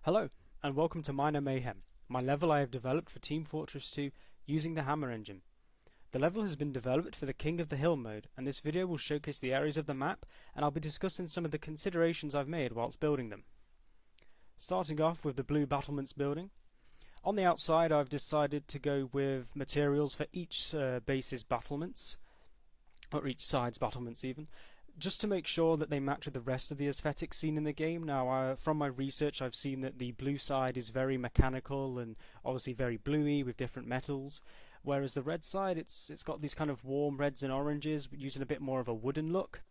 Hello, and welcome to Mayhem, my level I have developed for Team Fortress 2 using the Hammer engine. The level has been developed for the King of the Hill mode, and this video will showcase the areas of the map, and I'll be discussing some of the considerations I've made whilst building them. Starting off with the blue battlements building. On the outside I've decided to go with materials for each base's battlements, or each side's battlements even, just to make sure that they match with the rest of the aesthetics seen in the game. Now, from my research, I've seen that the blue side is very mechanical and obviously very bluey with different metals, whereas the red side, it's got these kind of warm reds and oranges, using a bit more of a wooden look.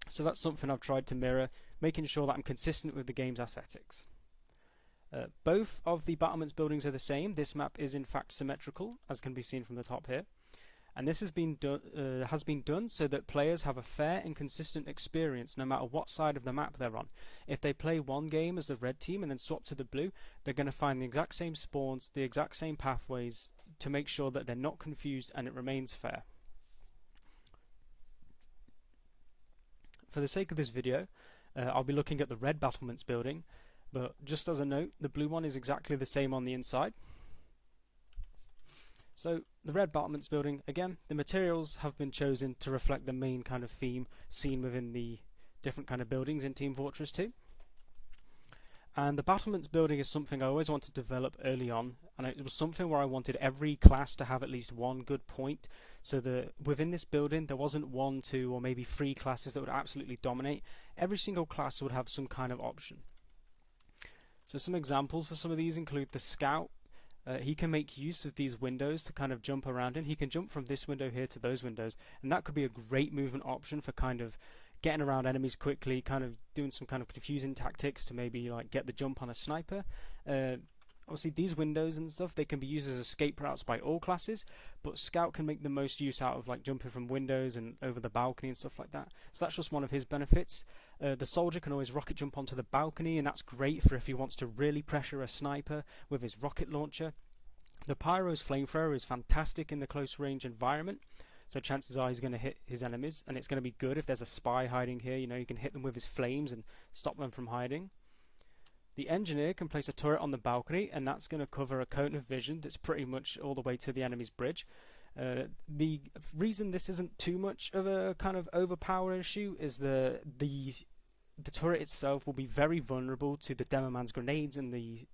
So that's something I've tried to mirror, making sure that I'm consistent with the game's aesthetics. Both of the battlements buildings are the same. This map is in fact symmetrical, as can be seen from the top here. And this has been done so that players have a fair and consistent experience no matter what side of the map they're on. If they play one game as the red team and then swap to the blue, they're going to find the exact same spawns, the exact same pathways, to make sure that they're not confused and it remains fair. For the sake of this video, I'll be looking at the red battlements building, but just as a note, the blue one is exactly the same on the inside. So the red battlements building, again, the materials have been chosen to reflect the main kind of theme seen within the different kind of buildings in Team Fortress 2. And the battlements building is something I always wanted to develop early on, and it was something where I wanted every class to have at least one good point, so that within this building there wasn't one, two, or maybe three classes that would absolutely dominate. Every single class would have some kind of option. So some examples for some of these include the Scout. He can make use of these windows to kind of jump around in. He can jump from this window here to those windows, and that could be a great movement option for kind of getting around enemies quickly, kind of doing some kind of confusing tactics to maybe like get the jump on a sniper. Obviously these windows and stuff, they can be used as escape routes by all classes, but Scout can make the most use out of like jumping from windows and over the balcony and stuff like that. So that's just one of his benefits. The Soldier can always rocket jump onto the balcony, and that's great for if he wants to really pressure a sniper with his rocket launcher. The Pyro's flamethrower is fantastic in the close range environment, so chances are he's going to hit his enemies, and it's going to be good if there's a spy hiding here. You know, you can hit them with his flames and stop them from hiding. The Engineer can place a turret on the balcony, and that's going to cover a cone of vision that's pretty much all the way to the enemy's bridge. The reason this isn't too much of a kind of overpower issue is the turret itself will be very vulnerable to the Demoman's grenades and the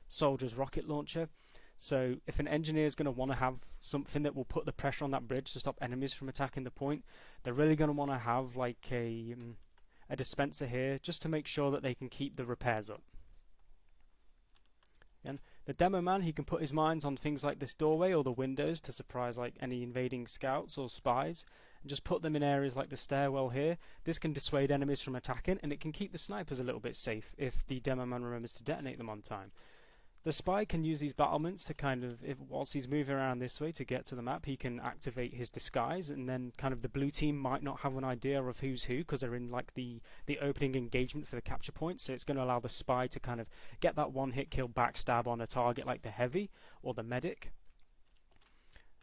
Soldier's rocket launcher. So if an Engineer is going to want to have something that will put the pressure on that bridge to stop enemies from attacking the point, they're really going to want to have like a dispenser here just to make sure that they can keep the repairs up. And the Demo Man, he can put his mines on things like this doorway or the windows to surprise like any invading scouts or spies, and just put them in areas like the stairwell here. This can dissuade enemies from attacking, and it can keep the snipers a little bit safe if the Demo Man remembers to detonate them on time. The Spy can use these battlements to kind of, whilst he's moving around this way to get to the map, he can activate his disguise, and then kind of the blue team might not have an idea of who's who because they're in like the opening engagement for the capture point, so it's going to allow the Spy to kind of get that one hit kill backstab on a target like the Heavy or the Medic.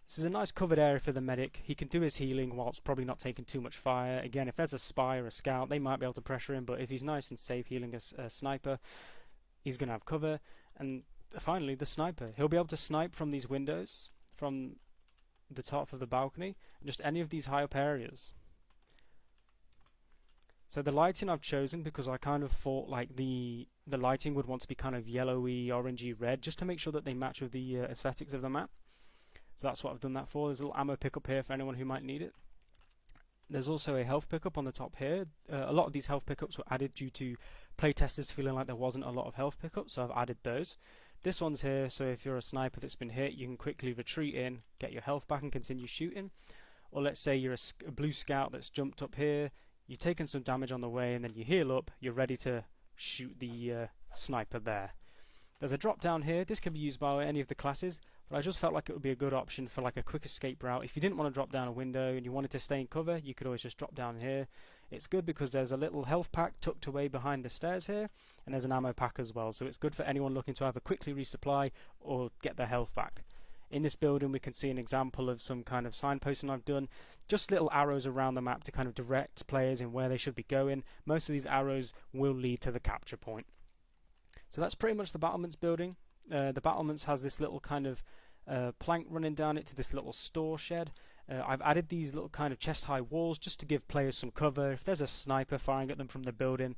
This is a nice covered area for the Medic. He can do his healing whilst probably not taking too much fire. Again, if there's a Spy or a Scout, they might be able to pressure him, but if he's nice and safe healing a Sniper, he's going to have cover. And finally, the Sniper. He'll be able to snipe from these windows, from the top of the balcony, and just any of these high up areas. So the lighting I've chosen because I kind of thought like the lighting would want to be kind of yellowy, orangey, red, just to make sure that they match with the aesthetics of the map. So that's what I've done that for. There's a little ammo pickup here for anyone who might need it. There's also a health pickup on the top here. A lot of these health pickups were added due to playtesters feeling like there wasn't a lot of health pickups, so I've added those. This one's here, so if you're a sniper that's been hit, you can quickly retreat in, get your health back and continue shooting. Or let's say you're a blue scout that's jumped up here, you've taken some damage on the way, and then you heal up, you're ready to shoot the sniper there. There's a drop down here. This can be used by any of the classes, but I just felt like it would be a good option for like a quick escape route. If you didn't want to drop down a window and you wanted to stay in cover, you could always just drop down here. It's good because there's a little health pack tucked away behind the stairs here, and there's an ammo pack as well, so it's good for anyone looking to either quickly resupply or get their health back. In this building we can see an example of some kind of signposting I've done, just little arrows around the map to kind of direct players in where they should be going. Most of these arrows will lead to the capture point. So that's pretty much the battlements building. The battlements has this little kind of plank running down it to this little store shed. I've added these little kind of chest-high walls just to give players some cover. If there's a sniper firing at them from the building,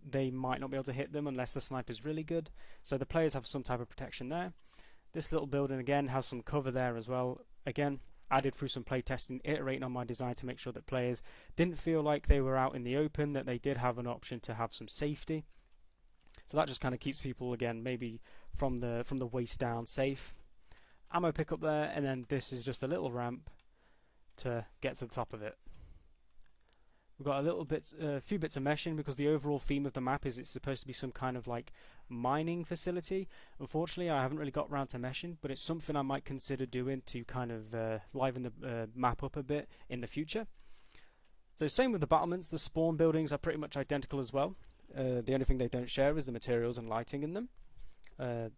they might not be able to hit them unless the sniper's really good. So the players have some type of protection there. This little building again has some cover there as well. Again, added through some playtesting, iterating on my design to make sure that players didn't feel like they were out in the open, that they did have an option to have some safety. So that just kind of keeps people, again, maybe from the waist down safe. Ammo pickup there, and then this is just a little ramp to get to the top of it. We've got a few bits of meshing because the overall theme of the map is it's supposed to be some kind of like mining facility. Unfortunately, I haven't really got around to meshing, but it's something I might consider doing to kind of liven the map up a bit in the future. So same with the battlements, the spawn buildings are pretty much identical as well. The only thing they don't share is the materials and lighting in them.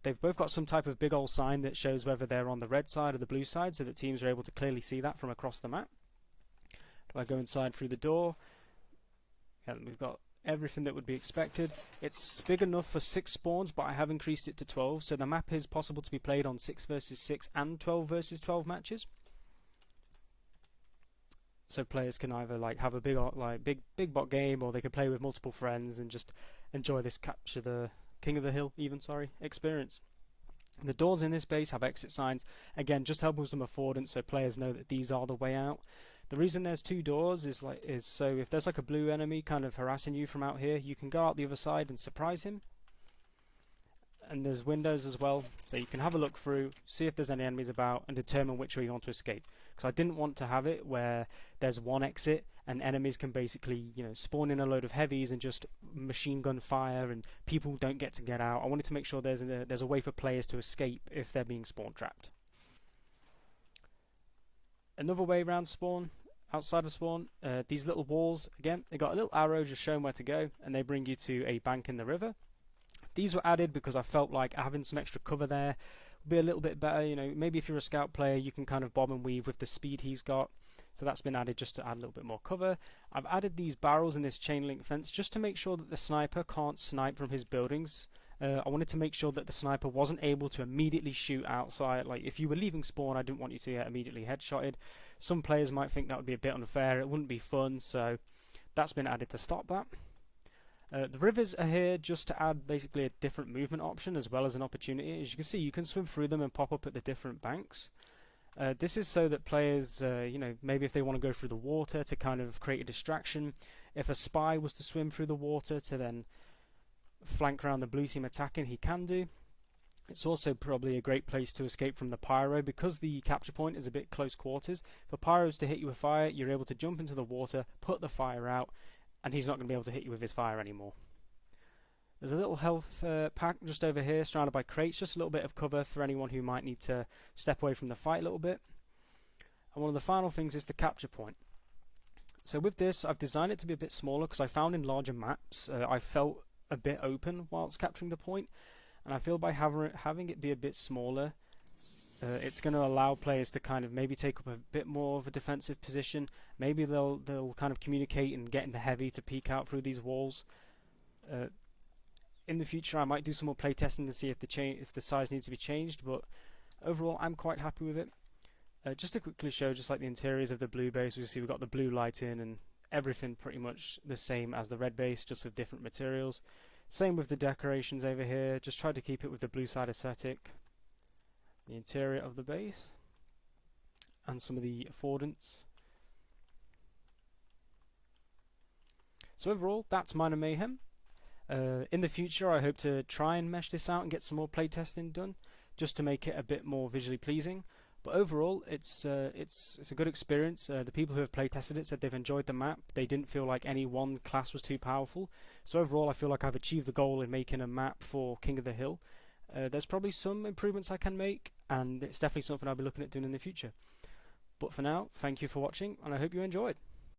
They've both got some type of big old sign that shows whether they're on the red side or the blue side, so that teams are able to clearly see that from across the map. If I go inside through the door, and we've got everything that would be expected. It's big enough for 6 spawns, but I have increased it to 12, so the map is possible to be played on 6 versus 6 and 12 versus 12 matches. So players can either like have a big bot game, or they can play with multiple friends and just enjoy this capture the King of the Hill experience. The doors in this base have exit signs, again just helping with some affordance so players know that these are the way out. The reason there's 2 doors is so if there's like a blue enemy kind of harassing you from out here, you can go out the other side and surprise him. And there's windows as well, so you can have a look through, see if there's any enemies about, and determine which way you want to escape. Because I didn't want to have it where there's one exit and enemies can basically, spawn in a load of heavies and just machine gun fire, and people don't get to get out. I wanted to make sure there's a way for players to escape if they're being spawn trapped. Another way around spawn, outside of spawn, these little walls, again, they got a little arrow just showing where to go, and they bring you to a bank in the river. These were added because I felt like having some extra cover there would be a little bit better. Maybe if you're a scout player, you can kind of bob and weave with the speed he's got. So that's been added just to add a little bit more cover. I've added these barrels in this chain link fence just to make sure that the sniper can't snipe from his buildings. I wanted to make sure that the sniper wasn't able to immediately shoot outside. Like if you were leaving spawn, I didn't want you to get immediately headshotted. Some players might think that would be a bit unfair. It wouldn't be fun, so that's been added to stop that. The rivers are here just to add basically a different movement option as well as an opportunity. As you can see, you can swim through them and pop up at the different banks. This is so that players, maybe if they want to go through the water to kind of create a distraction, if a spy was to swim through the water to then flank around the blue team attacking, he can do. It's also probably a great place to escape from the pyro because the capture point is a bit close quarters. For pyros to hit you with fire, you're able to jump into the water, put the fire out, and he's not going to be able to hit you with his fire anymore. There's a little health pack just over here surrounded by crates, just a little bit of cover for anyone who might need to step away from the fight a little bit. And one of the final things is the capture point. So with this, I've designed it to be a bit smaller because I found in larger maps I felt a bit open whilst capturing the point, and I feel by having it be a bit smaller, it's going to allow players to kind of maybe take up a bit more of a defensive position. Maybe they'll kind of communicate and get in the heavy to peek out through these walls. In the future, I might do some more playtesting to see if the size needs to be changed, but overall, I'm quite happy with it. Just to quickly show, just like the interiors of the blue base, we see we've got the blue light in and everything pretty much the same as the red base, just with different materials. Same with the decorations over here. Just tried to keep it with the blue side aesthetic. The interior of the base and some of the affordance. So overall, that's mine and Mayhem. In the future, I hope to try and mesh this out and get some more playtesting done, just to make it a bit more visually pleasing. But overall, it's a good experience. The people who have playtested it said they've enjoyed the map. They didn't feel like any one class was too powerful. So overall, I feel like I've achieved the goal in making a map for King of the Hill. There's probably some improvements I can make, and it's definitely something I'll be looking at doing in the future. But for now, thank you for watching, and I hope you enjoyed.